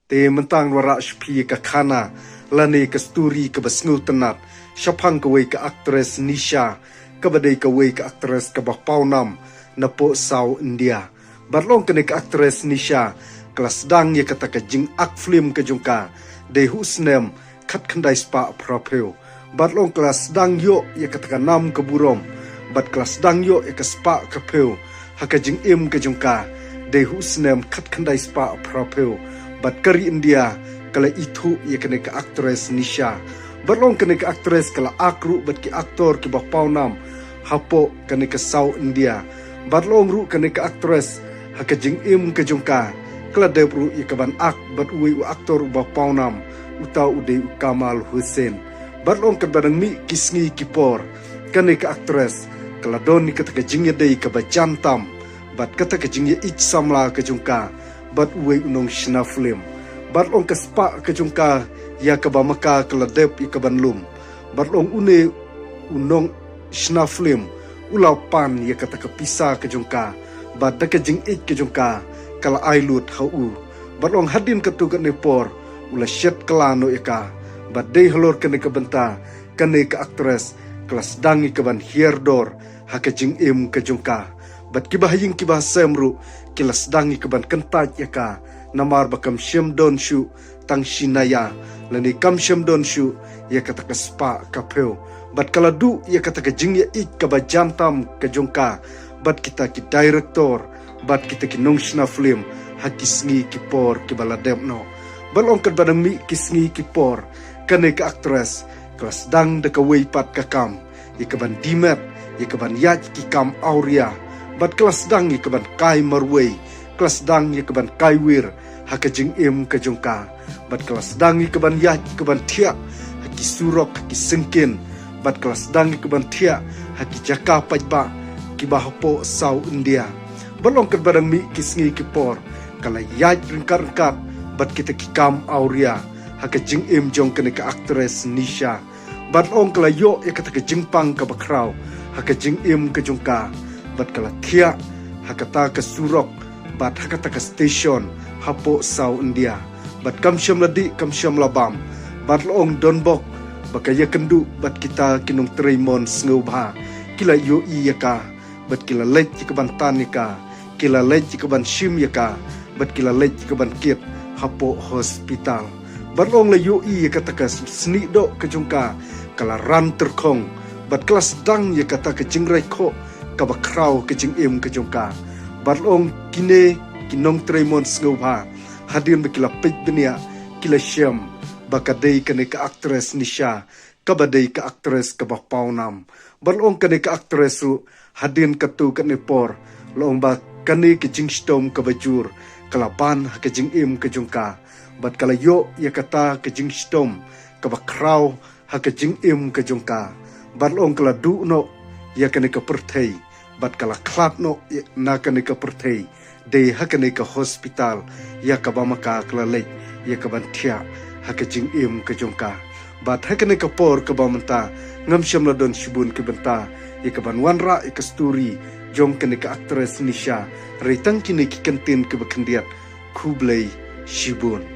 te mentang wara shpi ka khana lane ka sturi ka basngu tenat shapang ka wei ka actress Nisha ka badai ka wei ka actress ka Paunam na po South India barlong ka ka actress Nisha kelas dang ye kata ka jing ak film ka jungka de husnem khat khandai spa proprio barlong kelas dang yo ye kata ka nam ka burom bat kelas dang yo ye ka spa ka peu haka jing im ka jungka de husnem khat khandai spa proprio bat kari India kala itu ye kene ka actress Nisha barlong kene ka actress kala akru bat ki aktor ki Paunam hapo kene ka South India barlong ru kene ka actress haka jing im ka jungka kala debru ye ka ban ak bat uwi u aktor Paunam utau ude Kamal Hussein barlong ka badang mi kisngi kipor kene ka actress kala don ni kata ka jing ye dei ka ba jantam bat kata ka jing ye ich samla ka jungka bat uwe unong shna film bat ong ka spa ka jungka ya ka ba maka kala dep i ka ban lum bat ong une unong shna film ulau pan ya kata ka pisa ka jungka bat da ka jing ik ka jungka kala ailut hau bat ong hadin ka tu ka nepor ula shet kala no ika bat dei halor ka ne ka benta ka ne ka actress kelas dangi ka ban hierdor ha ka jing im ka jungka bat kibahing kibah semru kilas dangi keban kentaj ya ka namar bakam shem don shu tang shinaya lani kam shem don shu ya kata ka spa ka peu bat kala du ya kata ka jing ya ik ka ba jantam ka jongka bat kita ki director bat kita ki nongshna film hakisngi ki por ki baladem no balong ka badang mi kisngi ki por kane ka actress kelas dang de ka wei pat ka kam ya ka ban dimet ya ka ban yaj ki kam auria bat kelas dang ye keban kai marwei kelas dang ye keban kai wir haka jing im ka jongka bat kelas dang ye keban ya keban thia haki surok haki sengkin bat kelas dang ye keban thia haki jaka pajba ki bahapo South India balong kat badang mi kisngi kipor kala yaj rengkat bat kita kikam auria haka jing im jong kene ka actress Nisha bat ong kala yo ye kata ka jingpang ka bakrau haka jing im ka jongka bat kala thia hakata ka surok bat hakata ka station hapo South India bat kamsyam ladi kamsyam labam bat loong donbok bakaya kendu bat kita kinong treimon sngoba kila yo iyaka bat kila lej ka bantan ka kila lej ka ban shim yaka bat kila lej ka ban kit hapo hospital bat loong la yo iyaka ta ka sni do ka jungka kala ran terkong bat kelas dang ya kata ka jingrai kho ka bakrau ke jing im ke jongka barlong kine kinong treimon sngoba hadin bekila pej benia kila syam bakadei kane ka actress Nisha kabadei ka actress ka Paunam barlong kane ka actress su hadin katu kane por long ba kane ke jing stom ka bajur kalapan ke jing im ke jongka bat kala yo ya kata ke jing stom ka bakrau ke jing im ke jongka barlong kala du no ya kane ka perthei bat kala klat no na kane ka perthei de hakane ka hospital ya ka bamaka kala lej ya ka banthia haka jing im ka jongka bat hakane ka por ka bamanta ngam syam la don shibun ke benta ya ka ban wanra ka sturi jong kane ka actress Nisha reitang kini ki kantin ke bakendiat Kublai Shibun